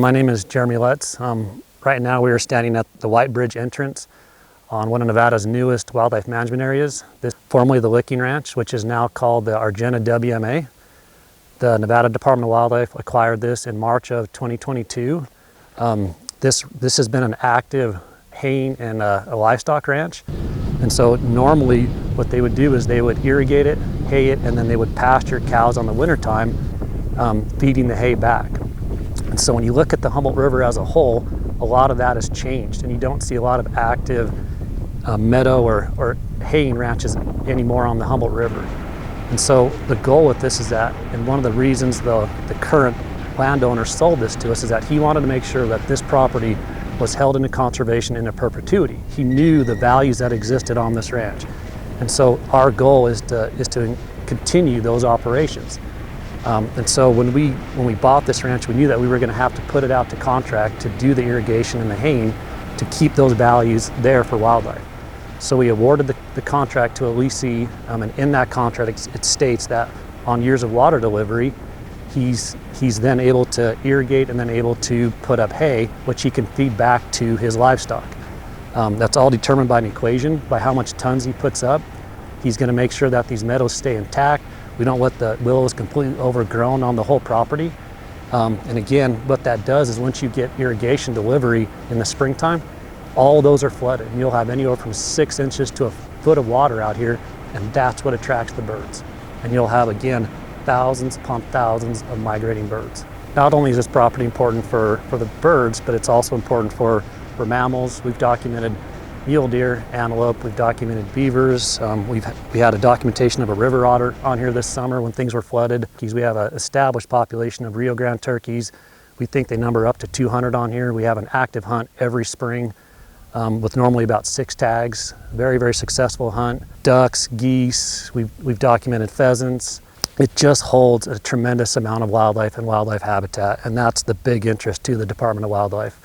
My name is Jeremy Lutz. Right now we are standing at the White Bridge entrance on one of Nevada's newest wildlife management areas. This formerly the Licking Ranch, which is now called the Argenta WMA. The Nevada Department of Wildlife acquired this in March of 2022. This has been an active haying and a livestock ranch. And so normally what they would do is they would irrigate it, hay it, and then they would pasture cows on the wintertime, feeding the hay back. And so when you look at the Humboldt River as a whole, a lot of that has changed, and you don't see a lot of active meadow or haying ranches anymore on the Humboldt River. And so the goal with this is that, and one of the reasons the current landowner sold this to us, is that he wanted to make sure that this property was held into conservation into perpetuity. He knew the values that existed on this ranch. And so our goal is to continue those operations. And so when we bought this ranch, we knew that we were going to have to put it out to contract to do the irrigation and the haying to keep those values there for wildlife. So we awarded the contract to a leasee, and in that contract it states that on years of water delivery, he's then able to irrigate and then able to put up hay, which he can feed back to his livestock. That's all determined by an equation, by how much tons he puts up. He's going to make sure that these meadows stay intact. We don't let the willows completely overgrown on the whole property. And again, what that does is once you get irrigation delivery in the springtime, all those are flooded. And you'll have anywhere from 6 inches to a foot of water out here, and that's what attracts the birds. And you'll have, again, thousands upon thousands of migrating birds. Not only is this property important for the birds, but it's also important for mammals. We've documented mule deer, antelope, we've documented beavers. We had a documentation of a river otter on here this summer when things were flooded. We have an established population of Rio Grande turkeys. We think they number up to 200 on here. We have an active hunt every spring with normally about 6 tags. Very, very successful hunt. Ducks, geese, we've documented pheasants. It just holds a tremendous amount of wildlife and wildlife habitat, and that's the big interest to the Department of Wildlife.